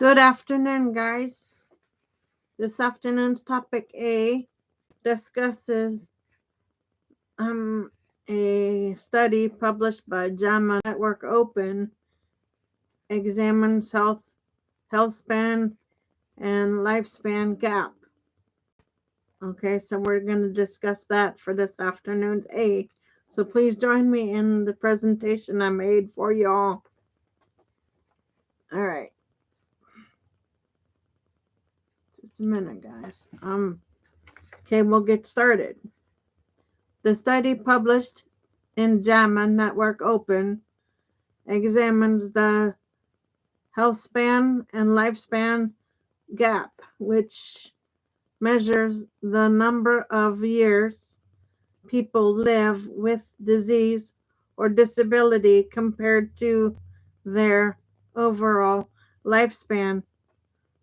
Good afternoon, guys. This afternoon's topic A discusses a study published by JAMA Network Open examines health span and lifespan gap. Okay, so we're going to discuss that for this afternoon's A. So please join me in the presentation I made for y'all. All right. Just a minute, guys. Okay, we'll get started. The study published in JAMA Network Open examines the health span and lifespan gap, which measures the number of years people live with disease or disability compared to their overall lifespan.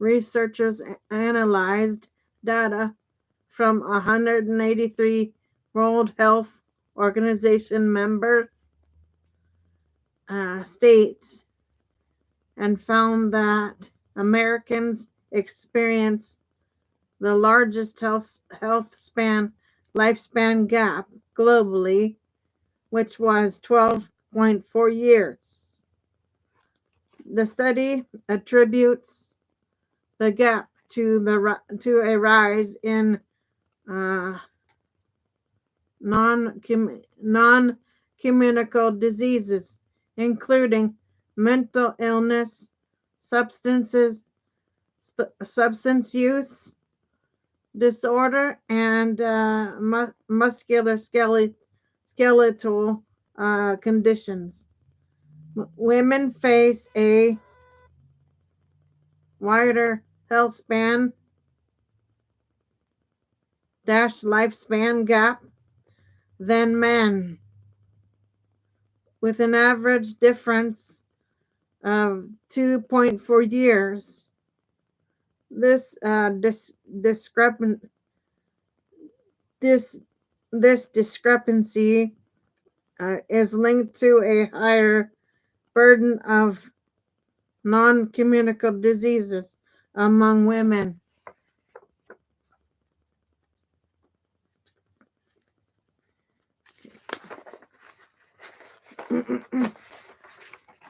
Researchers analyzed data from 183 World Health Organization member states and found that Americans experience the largest lifespan gap globally, which was 12.4 years. The study attributes the gap to a rise in non-communicable diseases, including mental illness, substance use disorder, and musculoskeletal conditions. Women face a wider health span lifespan gap than men, with an average difference of 2.4 years. This discrepancy is linked to a higher burden of non-communicable diseases among women.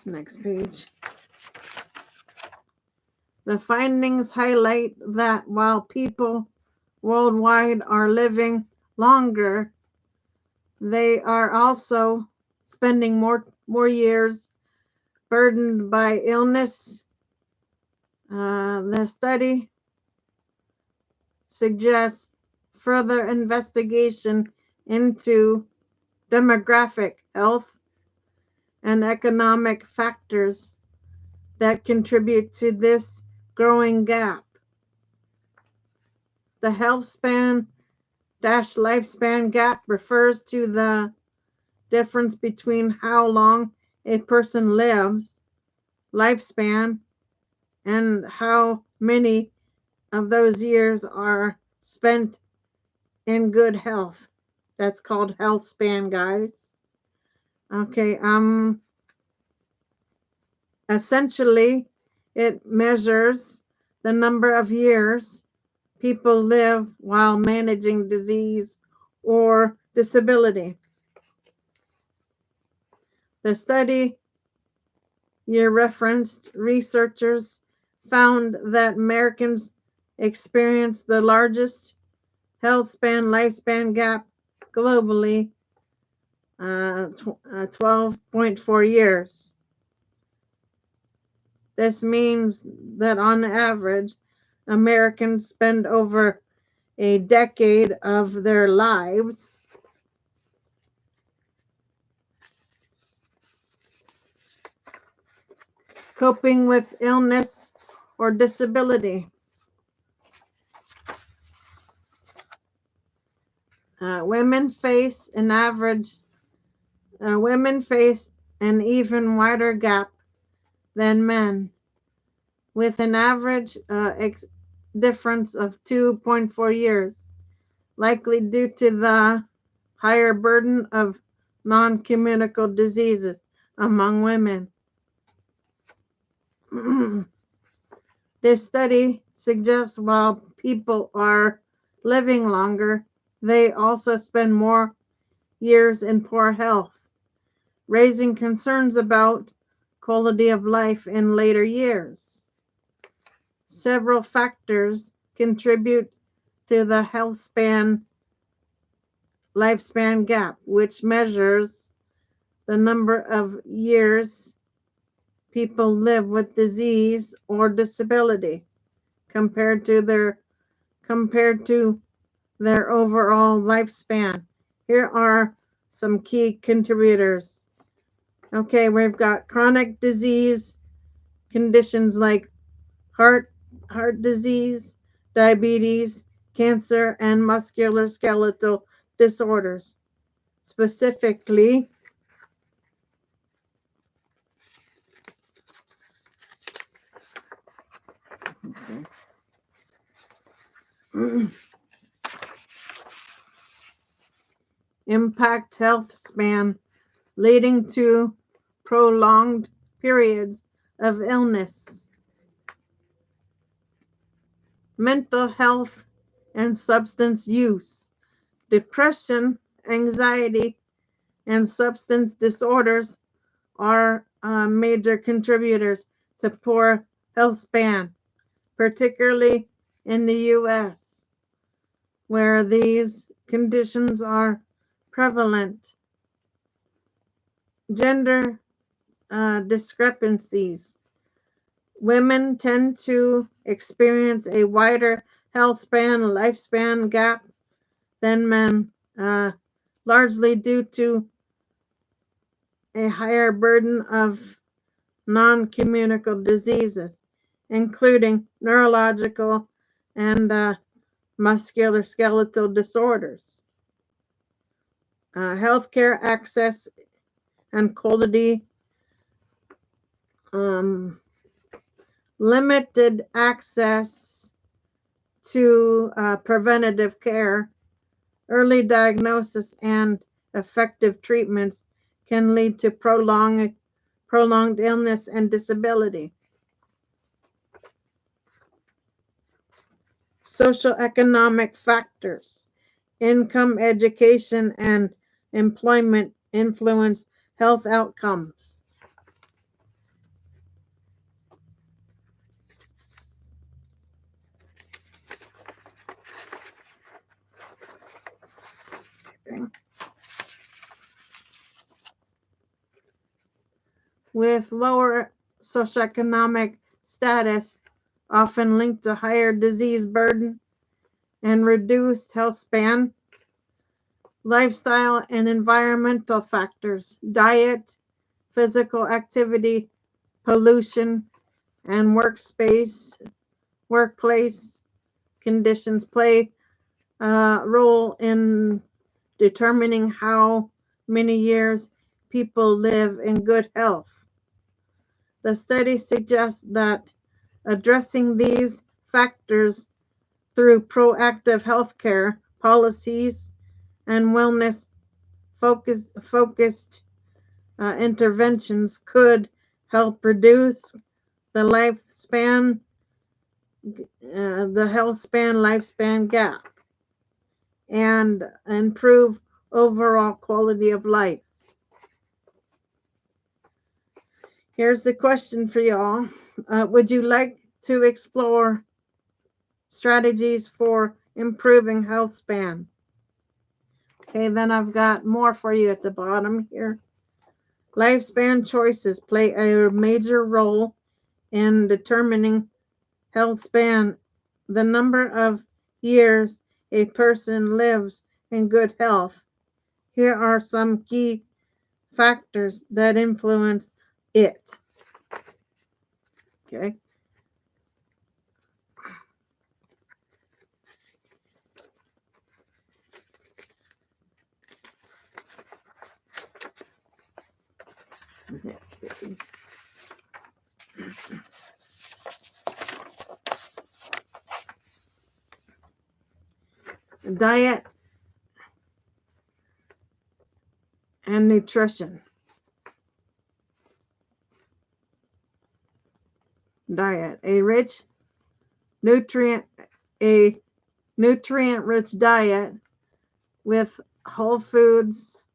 Next page. The findings highlight that while people worldwide are living longer, they are also spending more years burdened by illness. The study suggests further investigation into demographic, health, and economic factors that contribute to this growing gap. The health span lifespan gap refers to the difference between how long a person lives, lifespan, and how many of those years are spent in good health. That's called health span, guys. Okay, essentially it measures the number of years people live while managing disease or disability. The study you referenced, researchers found that Americans experience the largest health span lifespan gap globally, 12.4 years. This means that on average, Americans spend over a decade of their lives coping with illness or disability. Women face an even wider gap than men, with an average difference of 2.4 years, likely due to the higher burden of non-communicable diseases among women. This study suggests while people are living longer, they also spend more years in poor health, raising concerns about quality of life in later years. Several factors contribute to the lifespan gap, which measures the number of years people live with disease or disability compared to their overall lifespan. Here are some key contributors. Okay, we've got chronic disease conditions like heart disease, diabetes, cancer, and musculoskeletal disorders. Specifically, impact health span, leading to prolonged periods of illness. Mental health and substance use, depression, anxiety, and substance disorders are major contributors to poor health span, particularly in the US, where these conditions are prevalent. Gender discrepancies. Women tend to experience a wider lifespan gap than men, largely due to a higher burden of non-communicable diseases, including neurological and musculoskeletal disorders. Healthcare access and quality. Limited access to preventative care, early diagnosis, and effective treatments can lead to prolonged illness and disability. Socioeconomic factors, income, education, and employment influence health outcomes. With lower socioeconomic status, often linked to higher disease burden and reduced health span. Lifestyle and environmental factors, diet, physical activity, pollution, and workplace conditions play a role in determining how many years people live in good health. The study suggests that addressing these factors through proactive healthcare policies and wellness focused interventions could help reduce the lifespan gap and improve overall quality of life. Here's the question for y'all. Would you like to explore strategies for improving health span? Okay, then I've got more for you at the bottom here. Lifespan choices play a major role in determining health span, the number of years a person lives in good health. Here are some key factors that influence it. Okay. Diet and nutrition. Diet. A rich nutrient a nutrient-rich diet with whole foods,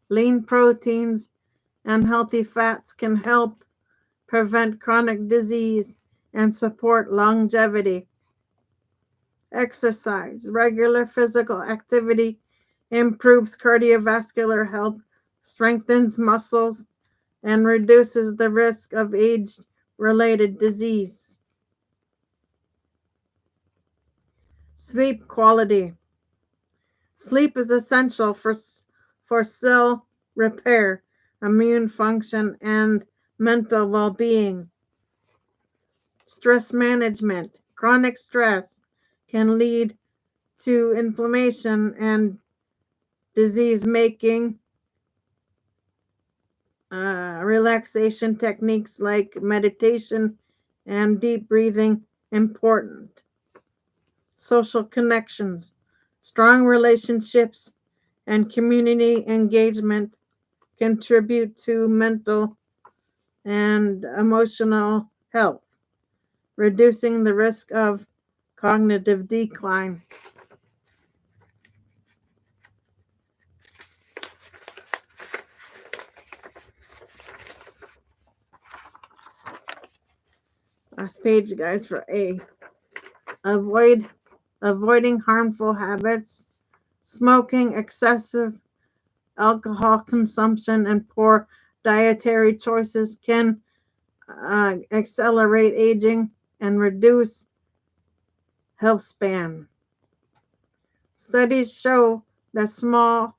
lean proteins, and healthy fats can help prevent chronic disease and support longevity. Exercise. Regular physical activity improves cardiovascular health, strengthens muscles, and reduces the risk of age-related disease. Sleep quality. Sleep is essential for cell repair, immune function, and mental well-being. Stress management. Chronic stress can lead to inflammation and disease making. Relaxation techniques like meditation and deep breathing important. Social connections. Strong relationships and community engagement contribute to mental and emotional health, reducing the risk of cognitive decline. Last page, guys, for A. Avoiding harmful habits. Smoking, excessive alcohol consumption, and poor dietary choices can accelerate aging and reduce health span. Studies show that small,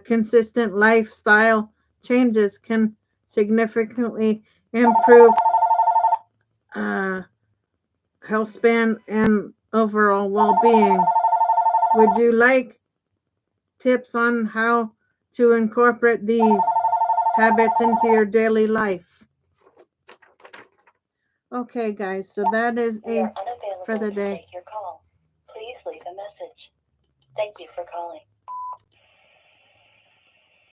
consistent lifestyle changes can significantly improve health span and overall well-being. Would you like tips on how to incorporate these habits into your daily life? Okay, guys, so that is We a are unavailable for the to day. take your call. Please leave a message. Thank you for calling.